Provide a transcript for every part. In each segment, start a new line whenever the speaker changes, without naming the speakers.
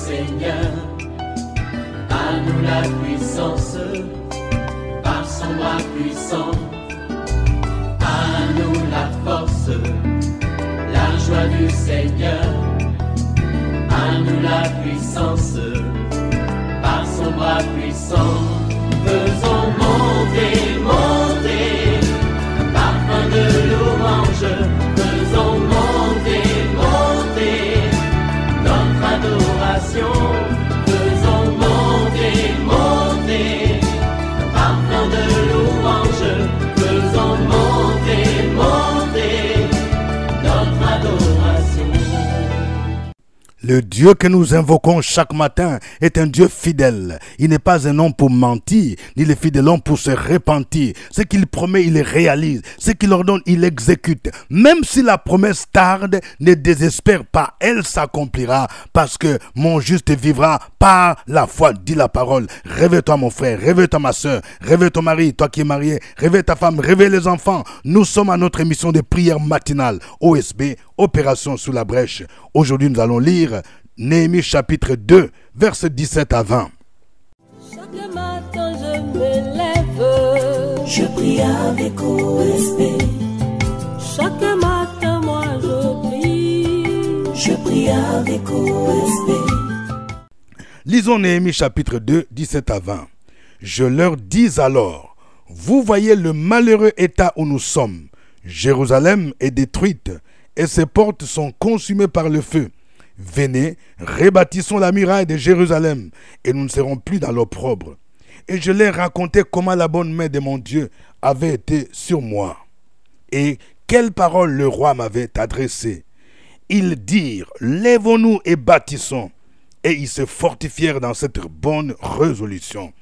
Seigneur. À nous la puissance, par son bras puissant. À nous la force, la joie du Seigneur. À nous la puissance, par son bras puissant. Faisons monter, monter, parfum de louange. Faisons monter, monter, notre adoration. Faisons monter, monter, parfum de louange. Faisons monter, monter, notre adoration.
Le Dieu que nous invoquons chaque matin est un Dieu fidèle. Il n'est pas un homme pour mentir, ni le fidèle homme pour se repentir. Ce qu'il promet, il réalise. Ce qu'il ordonne, il exécute. Même si la promesse tarde, ne désespère pas. Elle s'accomplira parce que mon juste vivra par la foi, dit la parole. Réveille-toi mon frère, réveille-toi ma soeur, réveille ton mari, toi qui es marié, réveille ta femme, réveille les enfants. Nous sommes à notre émission de prière matinale, OSB, Opération sous la brèche. Aujourd'hui, nous allons lire Néhémie chapitre 2, versets 17 à 20.
Chaque matin je me lève, je prie avec OSB. Chaque matin moi je prie avec OSB.
Lisons Néhémie chapitre 2, 17 à 20. Je leur dis alors, vous voyez le malheureux état où nous sommes. Jérusalem est détruite et ses portes sont consumées par le feu. Venez, rebâtissons la muraille de Jérusalem et nous ne serons plus dans l'opprobre. Et je leur racontai comment la bonne main de mon Dieu avait été sur moi et quelles paroles le roi m'avait adressées. Ils dirent, lèvons-nous et bâtissons. Et ils se fortifièrent dans cette bonne résolution.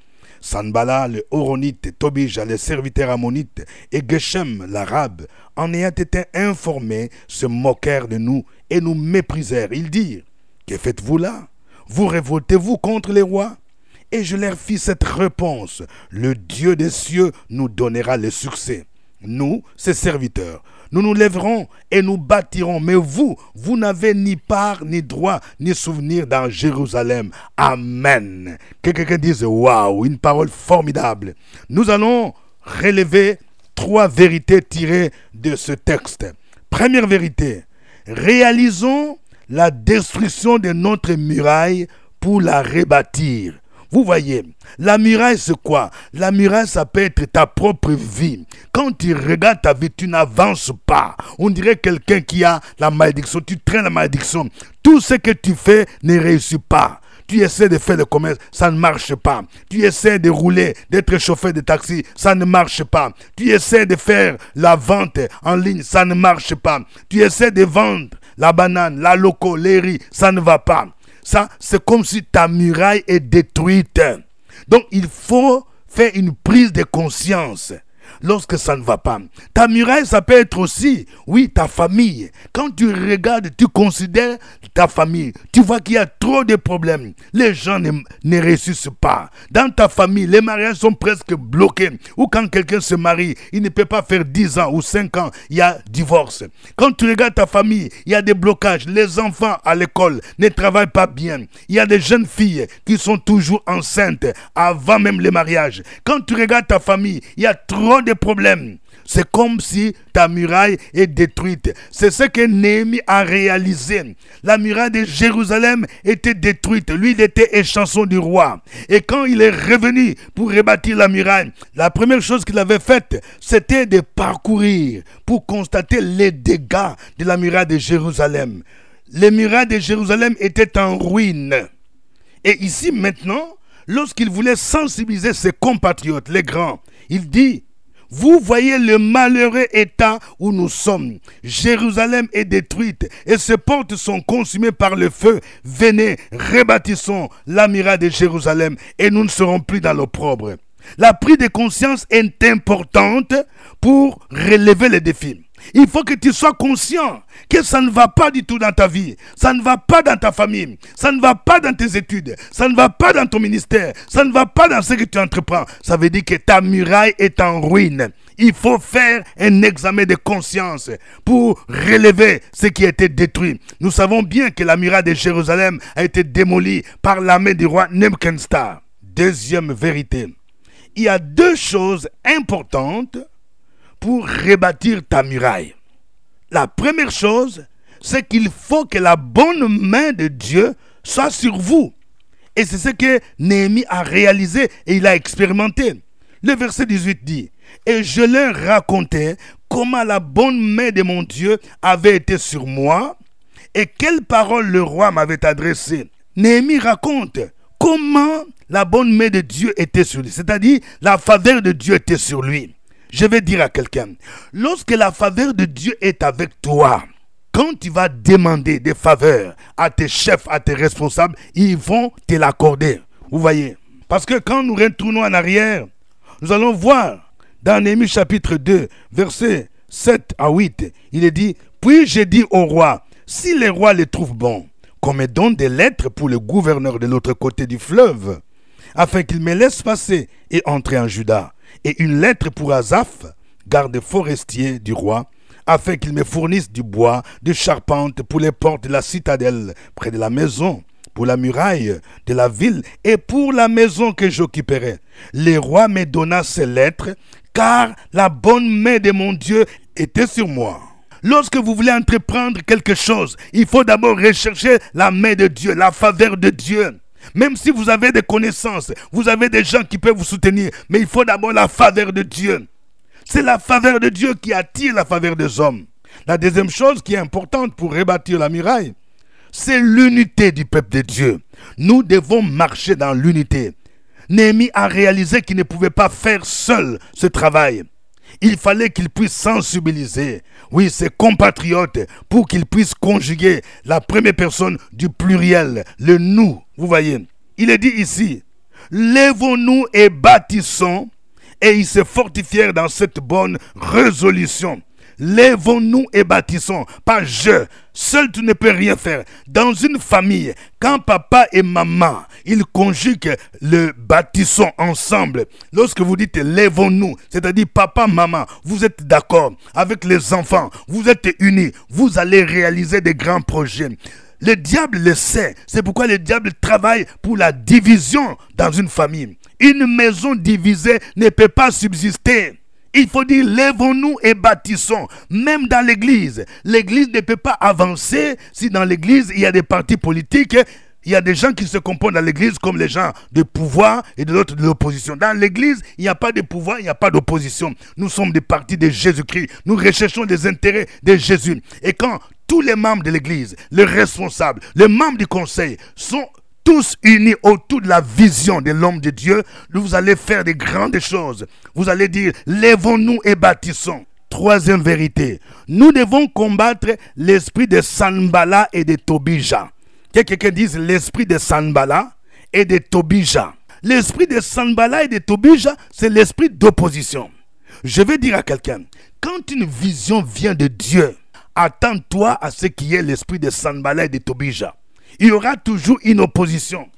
Sanballat, le Horonite, Tobija, les serviteurs ammonites, et Geshem, l'arabe, en ayant été informés, se moquèrent de nous et nous méprisèrent. Ils dirent, que faites-vous là? Vous révoltez-vous contre les rois? Et je leur fis cette réponse, le Dieu des cieux nous donnera le succès. Nous, ses serviteurs, nous nous lèverons et nous bâtirons. Mais vous, vous n'avez ni part, ni droit, ni souvenir dans Jérusalem. Amen. Que quelqu'un dise, waouh, une parole formidable. Nous allons relever 3 vérités tirées de ce texte. Première vérité, réalisons la destruction de notre muraille pour la rebâtir. Vous voyez, la muraille c'est quoi? La muraille ça peut être ta propre vie. Quand tu regardes ta vie, tu n'avances pas. On dirait quelqu'un qui a la malédiction, tu traînes la malédiction. Tout ce que tu fais ne réussit pas. Tu essaies de faire le commerce, ça ne marche pas. Tu essaies de rouler, d'être chauffeur de taxi, ça ne marche pas. Tu essaies de faire la vente en ligne, ça ne marche pas. Tu essaies de vendre la banane, la loco, les riz, ça ne va pas. Ça, c'est comme si ta muraille est détruite. Donc, il faut faire une prise de conscience lorsque ça ne va pas. Ta muraille, ça peut être aussi, oui, ta famille. Quand tu regardes, tu considères ta famille, tu vois qu'il y a trop de problèmes. Les gens ne réussissent pas. Dans ta famille, les mariages sont presque bloqués. Ou quand quelqu'un se marie, il ne peut pas faire 10 ans ou 5 ans, il y a divorce. Quand tu regardes ta famille, il y a des blocages. Les enfants à l'école ne travaillent pas bien. Il y a des jeunes filles qui sont toujours enceintes avant même le mariage. Quand tu regardes ta famille, il y a trop de problèmes. C'est comme si ta muraille est détruite. C'est ce que Néhémie a réalisé. La muraille de Jérusalem était détruite. Lui, il était échanson du roi. Et quand il est revenu pour rebâtir la muraille, la première chose qu'il avait faite, c'était de parcourir pour constater les dégâts de la muraille de Jérusalem. Les murailles de Jérusalem étaient en ruine. Et ici maintenant, lorsqu'il voulait sensibiliser ses compatriotes, les grands, il dit, vous voyez le malheureux état où nous sommes. Jérusalem est détruite et ses portes sont consumées par le feu. Venez, rebâtissons la muraille de Jérusalem et nous ne serons plus dans l'opprobre. La prise de conscience est importante pour relever les défis. Il faut que tu sois conscient que ça ne va pas du tout dans ta vie, ça ne va pas dans ta famille, ça ne va pas dans tes études, ça ne va pas dans ton ministère, ça ne va pas dans ce que tu entreprends. Ça veut dire que ta muraille est en ruine. Il faut faire un examen de conscience pour relever ce qui a été détruit. Nous savons bien que la muraille de Jérusalem a été démolie par la main du roi Nebuchadnezzar. Deuxième vérité. Il y a deux choses importantes pour rebâtir ta muraille. La première chose, c'est qu'il faut que la bonne main de Dieu soit sur vous. Et c'est ce que Néhémie a réalisé et il a expérimenté. Le verset 18 dit, « Et je leur racontais comment la bonne main de mon Dieu avait été sur moi et quelles paroles le roi m'avait adressées. » Néhémie raconte comment la bonne main de Dieu était sur lui, c'est-à-dire la faveur de Dieu était sur lui. Je vais dire à quelqu'un, lorsque la faveur de Dieu est avec toi, quand tu vas demander des faveurs à tes chefs, à tes responsables, ils vont te l'accorder. Vous voyez? Parce que quand nous retournons en arrière, nous allons voir dans Néhémie chapitre 2, versets 7 à 8, il est dit, « Puis j'ai dit au roi, si les rois les trouvent bons, qu'on me donne des lettres pour le gouverneur de l'autre côté du fleuve, afin qu'il me laisse passer et entrer en Juda, et une lettre pour Asaph, garde forestier du roi, afin qu'il me fournisse du bois, de charpente pour les portes de la citadelle, près de la maison, pour la muraille de la ville et pour la maison que j'occuperai. Le roi me donna ces lettres, car la bonne main de mon Dieu était sur moi. » Lorsque vous voulez entreprendre quelque chose, il faut d'abord rechercher la main de Dieu, la faveur de Dieu. Même si vous avez des connaissances, vous avez des gens qui peuvent vous soutenir, mais il faut d'abord la faveur de Dieu. C'est la faveur de Dieu qui attire la faveur des hommes. La deuxième chose qui est importante pour rebâtir la muraille, c'est l'unité du peuple de Dieu. Nous devons marcher dans l'unité. Néhémie a réalisé qu'il ne pouvait pas faire seul ce travail. Il fallait qu'il puisse sensibiliser, oui, ses compatriotes, pour qu'ils puissent conjuguer la première personne du pluriel, le nous. Vous voyez, il est dit ici, lèvons-nous et bâtissons, et ils se fortifièrent dans cette bonne résolution. Lèvons-nous et bâtissons, pas je. Seul tu ne peux rien faire. Dans une famille, quand papa et maman, ils conjuguent le bâtissons ensemble. Lorsque vous dites lèvons-nous, c'est-à-dire papa, maman, vous êtes d'accord avec les enfants, vous êtes unis, vous allez réaliser des grands projets. Le diable le sait. C'est pourquoi le diable travaille pour la division dans une famille. Une maison divisée ne peut pas subsister. Il faut dire, lèvons-nous et bâtissons. Même dans l'église. L'église ne peut pas avancer si dans l'église, il y a des partis politiques. Il y a des gens qui se comportent dans l'église comme les gens de pouvoir et de l'autre de l'opposition. Dans l'église, il n'y a pas de pouvoir, il n'y a pas d'opposition. Nous sommes des partis de Jésus-Christ. Nous recherchons les intérêts de Jésus. Et quand tous les membres de l'église, les responsables, les membres du conseil sont tous unis autour de la vision de l'homme de Dieu, vous allez faire de grandes choses. Vous allez dire, lèvons-nous et bâtissons. Troisième vérité, nous devons combattre l'esprit de Sanballat et de Tobija. Que quelqu'un dise l'esprit de Sanballat et de Tobija. L'esprit de Sanballat et de Tobija, c'est l'esprit d'opposition. Je vais dire à quelqu'un, quand une vision vient de Dieu, attends-toi à ce qui est l'esprit de Sanballat et de Tobija. Il y aura toujours une opposition.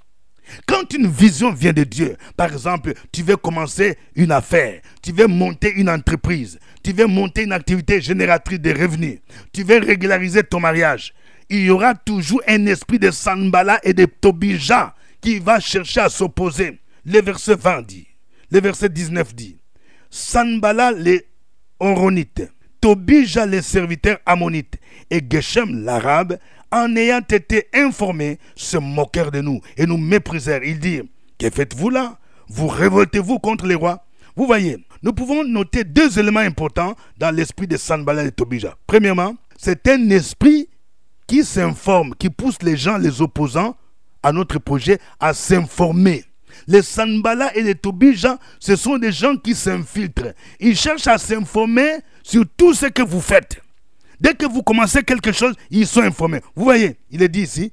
Quand une vision vient de Dieu, par exemple, tu veux commencer une affaire, tu veux monter une entreprise, tu veux monter une activité génératrice de revenus, tu veux régulariser ton mariage, il y aura toujours un esprit de Sanballat et de Tobija qui va chercher à s'opposer. Le verset 20 dit, le verset 19 dit, Sanballat les Horonites, Tobija les serviteurs ammonites et Geshem l'arabe, en ayant été informés, se moquèrent de nous et nous méprisèrent. Ils dirent, que faites-vous là? Vous révoltez-vous contre les rois? Vous voyez, nous pouvons noter deux éléments importants dans l'esprit de Sanballat et Tobija. Premièrement, c'est un esprit qui s'informe, qui pousse les gens, les opposants à notre projet à s'informer. Les Sanballat et les Tobija, ce sont des gens qui s'infiltrent. Ils cherchent à s'informer sur tout ce que vous faites. Dès que vous commencez quelque chose, ils sont informés. Vous voyez, il est dit ici,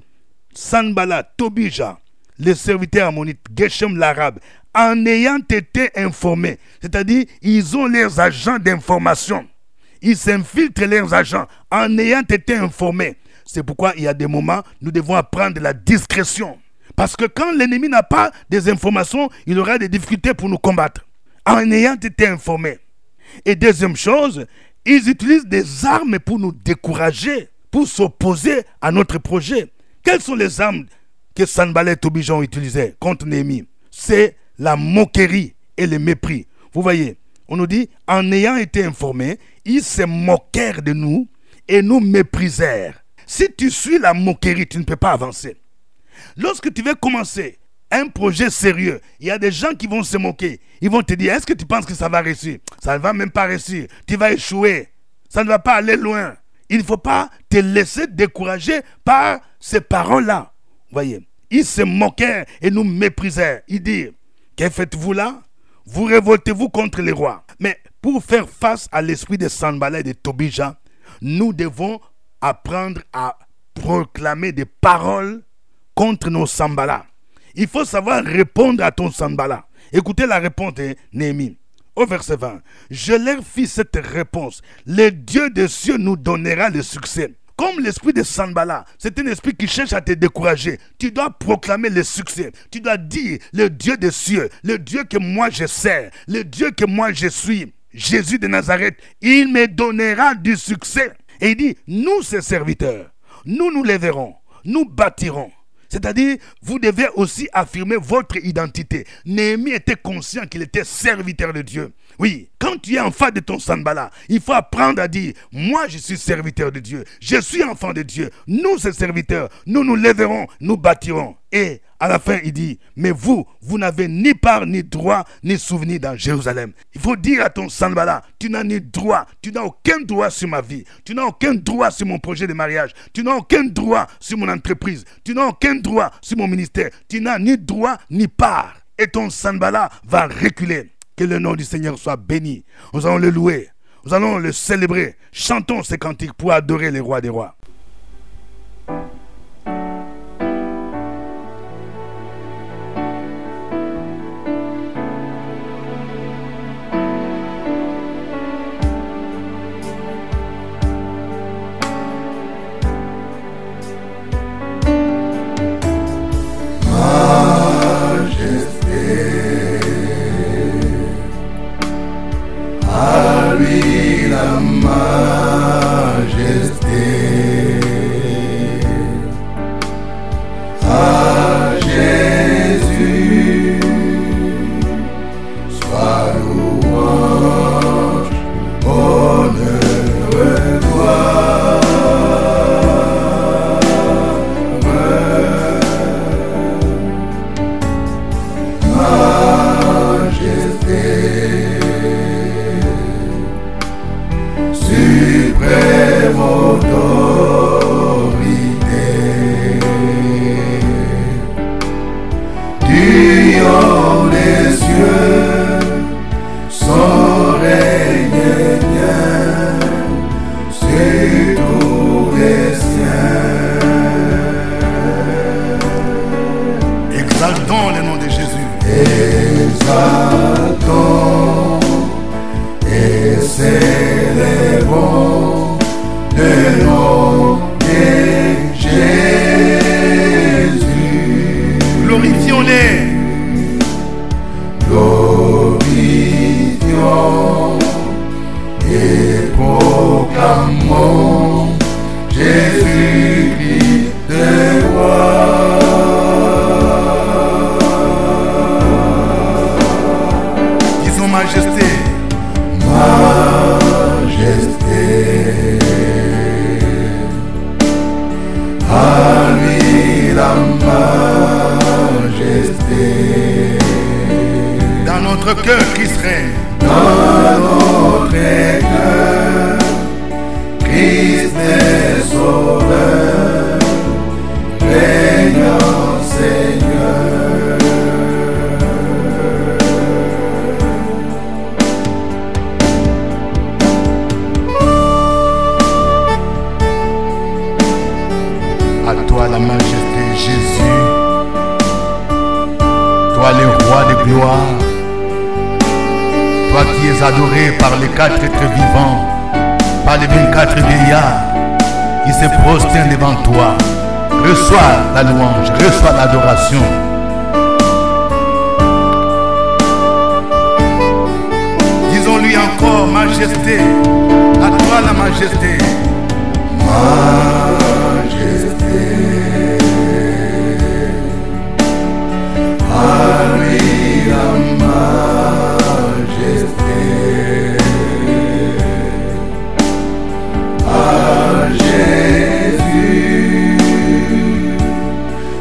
Sanballat, Tobija, les serviteurs ammonites, Geshem l'arabe, en ayant été informés. C'est-à-dire, ils ont leurs agents d'information. Ils s'infiltrent leurs agents en ayant été informés. C'est pourquoi il y a des moments, nous devons apprendre la discrétion. Parce que quand l'ennemi n'a pas des informations, il aura des difficultés pour nous combattre. En ayant été informés. Et deuxième chose, ils utilisent des armes pour nous décourager, pour s'opposer à notre projet. Quelles sont les armes que Sanballat et Tobija ont utilisées contre Néhémie? C'est la moquerie et le mépris. Vous voyez, on nous dit, en ayant été informés, ils se moquèrent de nous et nous méprisèrent. Si tu suis la moquerie, tu ne peux pas avancer. Lorsque tu veux commencer un projet sérieux, il y a des gens qui vont se moquer. Ils vont te dire, est-ce que tu penses que ça va réussir? Ça ne va même pas réussir. Tu vas échouer. Ça ne va pas aller loin. Il ne faut pas te laisser décourager par ces paroles-là. Vous voyez, ils se moquèrent et nous méprisèrent. Ils disent, que faites-vous là? Vous révoltez-vous contre les rois. Mais pour faire face à l'esprit de Sanballat et de Tobija, nous devons apprendre à proclamer des paroles contre nos Sanballat. Il faut savoir répondre à ton Sanballat. Écoutez la réponse de Néhémie. Au verset 20. Je leur fis cette réponse. Le Dieu des cieux nous donnera le succès. Comme l'esprit de Sanballat, c'est un esprit qui cherche à te décourager. Tu dois proclamer le succès. Tu dois dire, le Dieu des cieux, le Dieu que moi je sers, le Dieu que moi je suis, Jésus de Nazareth, il me donnera du succès. Et il dit, nous ses serviteurs, nous nous lèverons, nous bâtirons. C'est-à-dire, vous devez aussi affirmer votre identité. Néhémie était conscient qu'il était serviteur de Dieu. Oui, quand tu es enfant de ton Sanballat, il faut apprendre à dire, moi je suis serviteur de Dieu, je suis enfant de Dieu, nous ces serviteurs, nous nous lèverons, nous bâtirons. Et à la fin, il dit, mais vous n'avez ni part, ni droit, ni souvenir dans Jérusalem. Il faut dire à ton Sanballat, tu n'as ni droit, tu n'as aucun droit sur ma vie, tu n'as aucun droit sur mon projet de mariage, tu n'as aucun droit sur mon entreprise, tu n'as aucun droit sur mon ministère, tu n'as ni droit, ni part. Et ton Sanballat va reculer. Que le nom du Seigneur soit béni. Nous allons le louer, nous allons le célébrer. Chantons ces cantiques pour adorer les rois des rois.
Adoré par les 4 êtres vivants, par les 24 vieillards, qui se prosternent devant toi. Reçois la louange, reçois l'adoration. Disons-lui encore. encore, majesté. À toi la majesté.
Majesté. À lui la majesté. À Jésus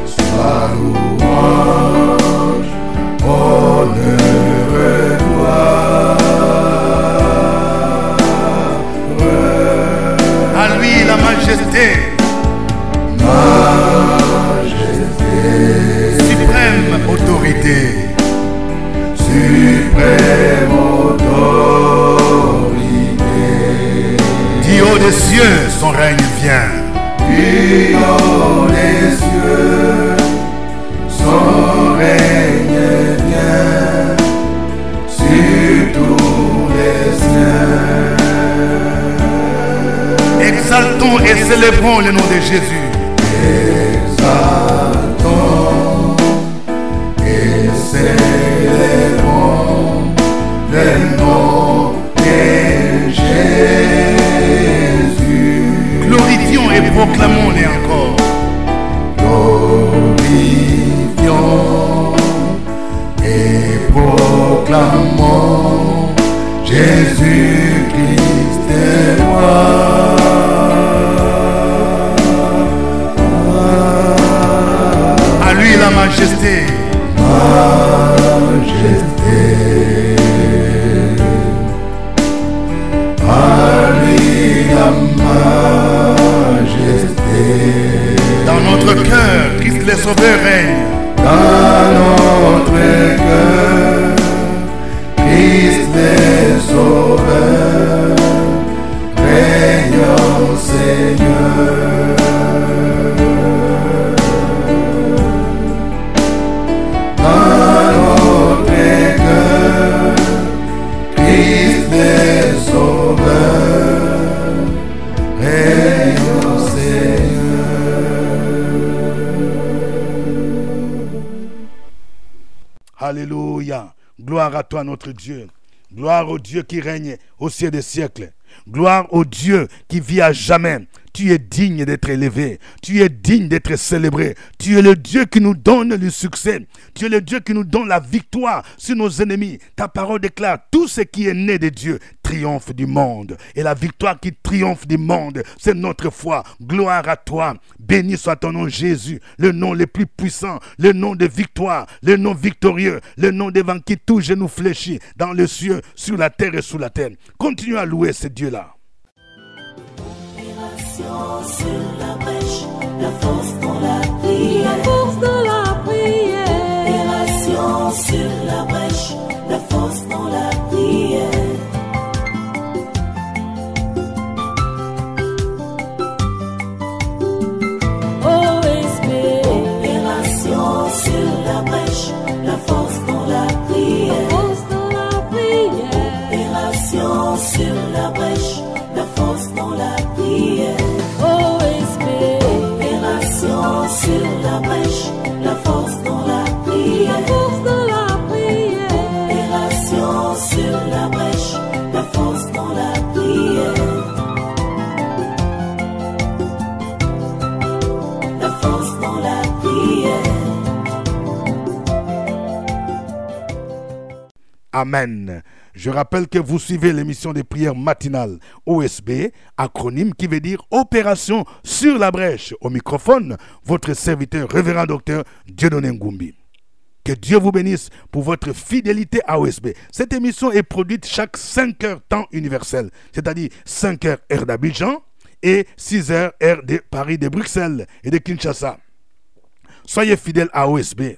soit louange, honneur, gloire.
À lui la majesté.
Majesté.
Suprême autorité.
Suprême autorité.
Du haut des cieux, son règne vient.
Du haut des cieux, son règne vient sur tous les siens.
Exaltons et célébrons le nom de Jésus.
Exaltons et célébrons le nom de Jésus.
Glorifions et proclamons-les encore.
Glorifions et proclamons Jésus-Christ est roi.
À lui la majesté.
Majesté. À lui la majesté.
Dans notre cœur, Christ le Sauveur règne.
Dans notre cœur, Christ le Sauveur règne Seigneur. Dans notre cœur, Christ le Sauveur règne
Alléluia. Gloire à toi, notre Dieu. Gloire au Dieu qui règne au ciel des siècles. Gloire au Dieu qui vit à jamais. Tu es digne d'être élevé. Tu es digne d'être célébré. Tu es le Dieu qui nous donne le succès. Tu es le Dieu qui nous donne la victoire sur nos ennemis. Ta parole déclare tout ce qui est né de Dieu triomphe du monde. Et la victoire qui triomphe du monde, c'est notre foi. Gloire à toi. Béni soit ton nom, Jésus. Le nom le plus puissant, le nom de victoire, le nom victorieux, le nom devant qui tout genou fléchit dans les cieux, sur la terre et sous la terre. Continue à louer ce Dieu-là.
Sur la brèche, la force dans la prière. La force dans la prière. Opération sur la brèche, la force dans la prière. OSB. Opération sur la brèche, la force dans la prière. La force dans la prière. Opération sur la brèche, la force dans la prière. OSB, opération sur la brèche, la force dans la prière. La force dans la prière. Opération sur la brèche, la force dans la prière. La force dans la prière.
Amen. Je rappelle que vous suivez l'émission de prière matinale OSB, acronyme qui veut dire Opération sur la brèche. Au microphone, votre serviteur, révérend docteur Dieudonné Ngumbi. Que Dieu vous bénisse pour votre fidélité à OSB. Cette émission est produite chaque 5 heures temps universel, c'est-à-dire 5 heures heure d'Abidjan et 6 heures heure de Paris, de Bruxelles et de Kinshasa. Soyez fidèles à OSB.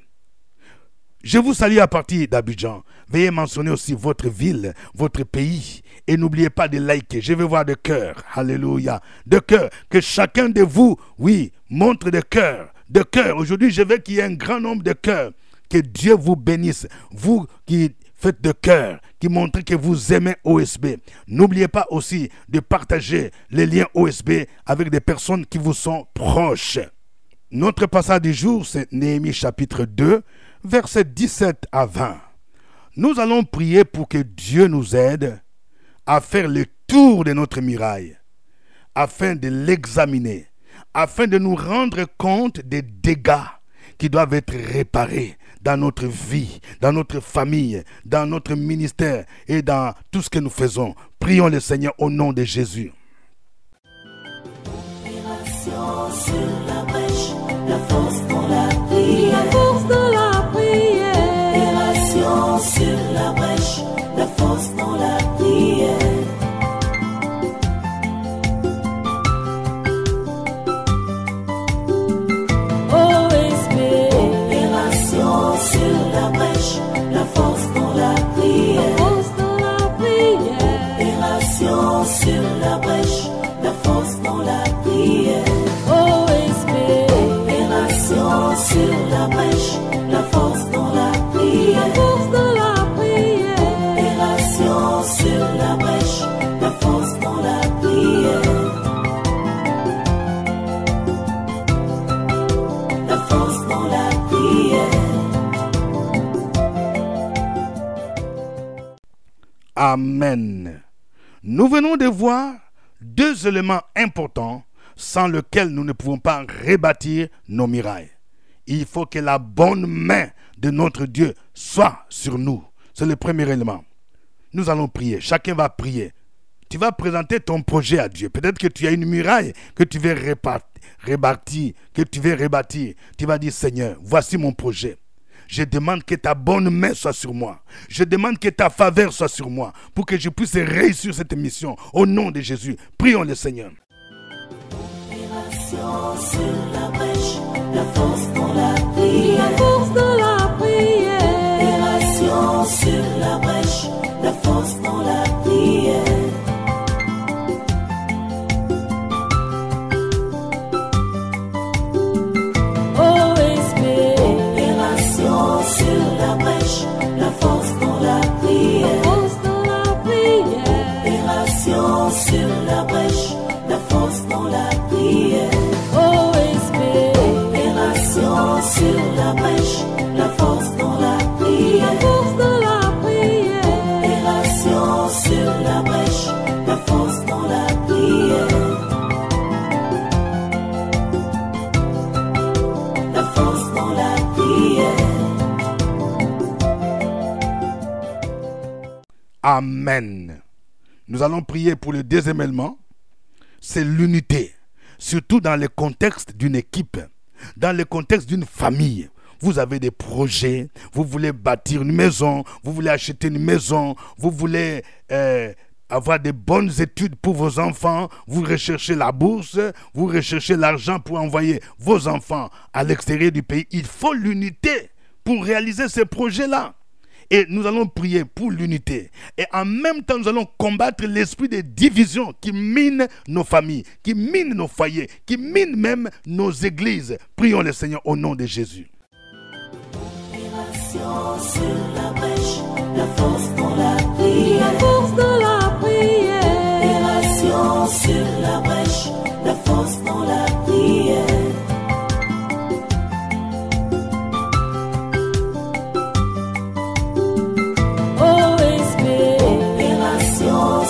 Je vous salue à partir d'Abidjan. Veuillez mentionner aussi votre ville, votre pays. Et n'oubliez pas de liker. Je veux voir de cœur. Alléluia. De cœur. Que chacun de vous, oui, montre de cœur. De cœur. Aujourd'hui, je veux qu'il y ait un grand nombre de cœurs. Que Dieu vous bénisse. Vous qui faites de cœur, qui montrez que vous aimez OSB. N'oubliez pas aussi de partager les liens OSB avec des personnes qui vous sont proches. Notre passage du jour, c'est Néhémie chapitre 2, versets 17 à 20. Nous allons prier pour que Dieu nous aide à faire le tour de notre muraille, afin de l'examiner, afin de nous rendre compte des dégâts qui doivent être réparés dans notre vie, dans notre famille, dans notre ministère et dans tout ce que nous faisons. Prions le Seigneur au nom de Jésus.
Sur la brèche, la force dans la prière. La force dans la prière. Opération sur la brèche, la force dans la prière. OSB. Opération sur la brèche, la force dans la prière. La force dans la prière. Opération sur la brèche, la force dans la prière. Sur la brèche, la force dans la prière. La force dans la prière. Opération sur la brèche, la force dans la prière. La force dans la prière.
Amen. Nous venons de voir deux éléments importants sans lesquels nous ne pouvons pas rebâtir nos murailles. Il faut que la bonne main de notre Dieu soit sur nous. C'est le premier élément. Nous allons prier. Chacun va prier. Tu vas présenter ton projet à Dieu. Peut-être que tu as une muraille que tu veux rebâtir, Tu vas dire, Seigneur, voici mon projet. Je demande que ta bonne main soit sur moi. Je demande que ta faveur soit sur moi pour que je puisse réussir cette mission. Au nom de Jésus, prions le Seigneur.
Sur la brèche, la force dans la prière. La force dans la prière. Opération sur la brèche, la force dans la prière. OSB. Opération sur la brèche, la force dans la prière. La force dans la prière. Opération sur la brèche, la force dans la prière. Sur la brèche, la force dans la prière. La force dans la prière. Opération sur la brèche, la force dans la prière. La force dans la prière.
Amen. Nous allons prier pour le deuxième élément. C'est l'unité. Surtout dans le contexte d'une équipe. Dans le contexte d'une famille, vous avez des projets, vous voulez bâtir une maison, vous voulez acheter une maison, vous voulez avoir de bonnes études pour vos enfants, vous recherchez la bourse, vous recherchez l'argent pour envoyer vos enfants à l'extérieur du pays. Il faut l'unité pour réaliser ces projets-là. Et nous allons prier pour l'unité. Et en même temps, nous allons combattre l'esprit de division qui mine nos familles, qui mine nos foyers, qui mine même nos églises. Prions le Seigneur au nom de Jésus.
Opération sur la brèche, la force dans la prière. La force dans la prière. Opération sur la brèche, la force dans la prière.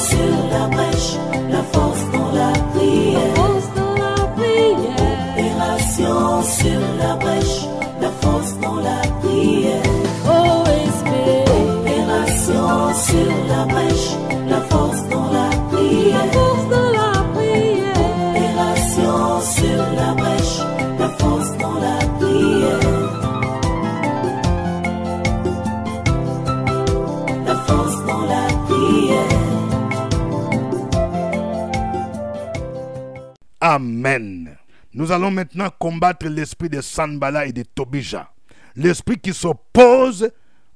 Sur la brèche, la force dans la prière. La force dans la prière. Opération sur la brèche, la force dans la prière. OSB. Opération sur la brèche, la force dans la prière. La force dans la prière. Opération sur la brèche, la force dans la prière. La force dans la prière.
Amen. Nous allons maintenant combattre l'esprit de Sanballat et de Tobija. L'esprit qui s'oppose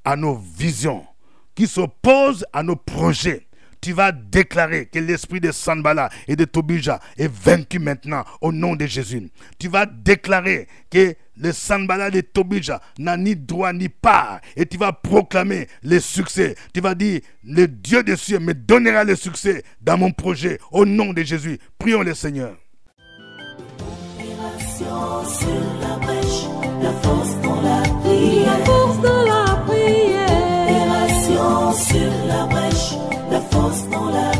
à nos visions, qui s'oppose à nos projets. Tu vas déclarer que l'esprit de Sanballat et de Tobija est vaincu maintenant au nom de Jésus. Tu vas déclarer que le Sanballat de Tobija n'a ni droit ni part. Et tu vas proclamer le succès. Tu vas dire, le Dieu des cieux me donnera le succès dans mon projet au nom de Jésus. Prions le Seigneur.
Sur la brèche, la force dans la prière. La force dans la prière. Opération sur la brèche, la force dans la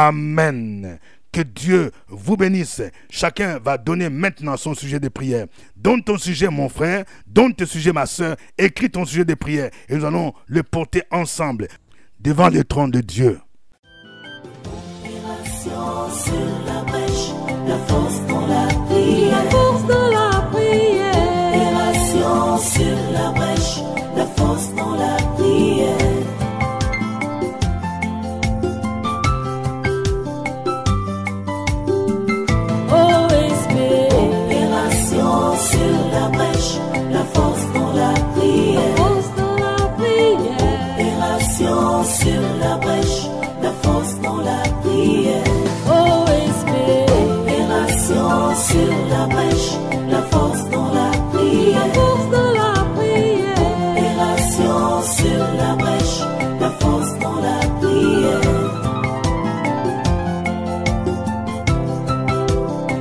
Amen. Que Dieu vous bénisse. Chacun va donner maintenant son sujet de prière. Donne ton sujet, mon frère. Donne ton sujet, ma soeur. Écris ton sujet de prière. Et nous allons le porter ensemble devant le trône de Dieu.
Opération sur la brèche, la force dans la prière.
La force dans la prière.
Opération sur la brèche, la force dans la prière. Opération sur la brèche, la force dans la prière.
Force dans la prière.
Opération sur la brèche, la force dans la prière.
OSB.
Opération sur la brèche, la force dans la prière.
Force dans la prière.
Opération sur la brèche, la force dans la prière.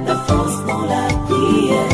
La force dans la prière.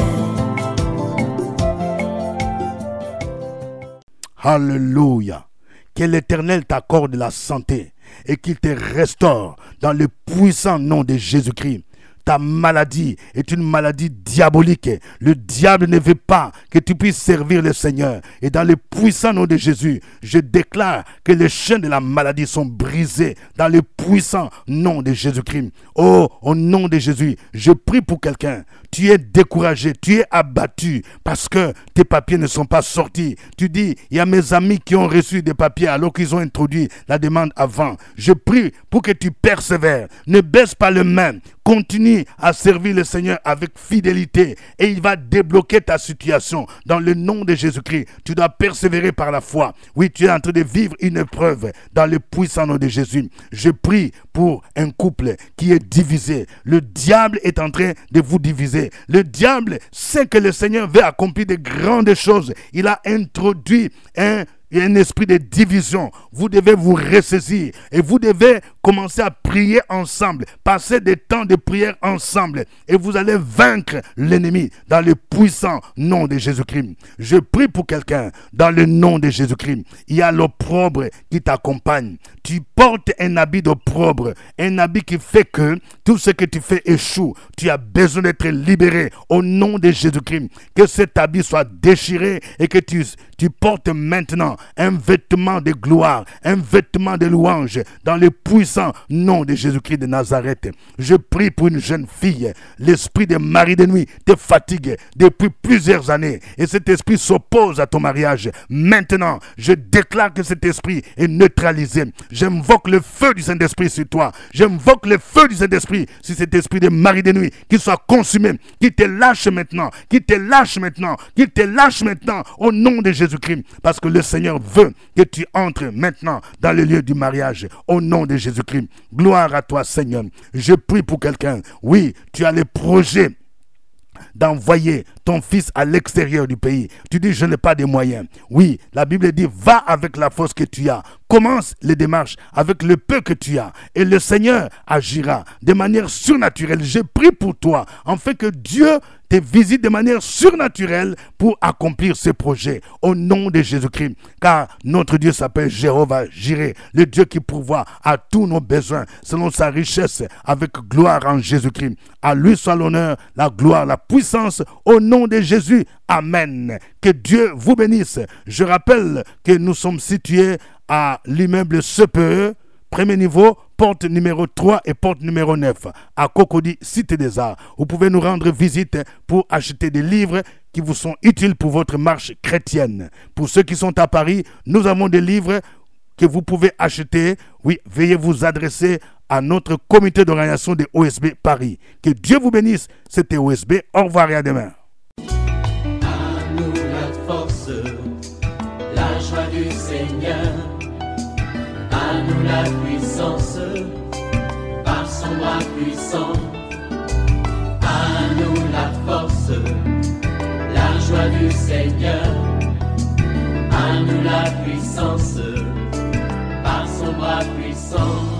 Alléluia. Que l'Éternel t'accorde la santé et qu'il te restaure dans le puissant nom de Jésus-Christ. Ta maladie est une maladie diabolique. Le diable ne veut pas que tu puisses servir le Seigneur. Et dans le puissant nom de Jésus, je déclare que les chaînes de la maladie sont brisées dans le puissant nom de Jésus-Christ. Oh, au nom de Jésus, je prie pour quelqu'un. Tu es découragé, tu es abattu parce que tes papiers ne sont pas sortis. Tu dis, il y a mes amis qui ont reçu des papiers alors qu'ils ont introduit la demande avant. Je prie pour que tu persévères. Ne baisse pas le main. Continue à servir le Seigneur avec fidélité et il va débloquer ta situation dans le nom de Jésus-Christ. Tu dois persévérer par la foi. Oui, tu es en train de vivre une épreuve dans le puissant nom de Jésus. Je prie pour un couple qui est divisé. Le diable est en train de vous diviser. Le diable sait que le Seigneur veut accomplir de grandes choses. Il a introduit un esprit de division. Vous devez vous ressaisir et vous devez commencer à prier ensemble, passer des temps de prière ensemble et vous allez vaincre l'ennemi dans le puissant nom de Jésus-Christ. Je prie pour quelqu'un dans le nom de Jésus-Christ. Il y a l'opprobre qui t'accompagne. Tu portes un habit d'opprobre, un habit qui fait que tout ce que tu fais échoue. Tu as besoin d'être libéré au nom de Jésus-Christ. Que cet habit soit déchiré et que tu portes maintenant un vêtement de gloire, un vêtement de louange dans le puissant nom de Jésus-Christ de Nazareth. Je prie pour une jeune fille. L'esprit de mari de nuit te fatigue depuis plusieurs années et cet esprit s'oppose à ton mariage. Maintenant, je déclare que cet esprit est neutralisé. J'invoque le feu du Saint-Esprit sur toi. J'invoque le feu du Saint-Esprit sur cet esprit de mari de nuit qui soit consumé, qui te lâche maintenant, qui te lâche maintenant, qui te lâche maintenant au nom de Jésus-Christ. Parce que le Seigneur veut que tu entres maintenant dans le lieu du mariage au nom de Jésus-Christ. Gloire à toi, Seigneur. Je prie pour quelqu'un. Oui, tu as les projets d'envoyer ton fils à l'extérieur du pays. Tu dis, je n'ai pas de moyens. Oui, la Bible dit, va avec la force que tu as. Commence les démarches avec le peu que tu as. Et le Seigneur agira de manière surnaturelle. Je prie pour toi, en fait que Dieu te visite de manière surnaturelle pour accomplir ses projets au nom de Jésus-Christ. Car notre Dieu s'appelle Jéhovah Jireh, le Dieu qui pourvoit à tous nos besoins selon sa richesse avec gloire en Jésus-Christ. À lui soit l'honneur, la gloire, la puissance au nom de Jésus. Amen. Que Dieu vous bénisse. Je rappelle que nous sommes situés à l'immeuble CPE, premier niveau, porte numéro 3 et porte numéro 9, à Cocody, Cité des Arts. Vous pouvez nous rendre visite pour acheter des livres qui vous sont utiles pour votre marche chrétienne. Pour ceux qui sont à Paris, nous avons des livres que vous pouvez acheter. Oui, veuillez vous adresser à notre comité d'organisation de OSB Paris. Que Dieu vous bénisse. C'était OSB. Au revoir et à demain.
À nous la force, la joie du Seigneur. À nous la puissance, par son bras puissant. À nous la force, la joie du Seigneur. À nous la puissance, par son bras puissant.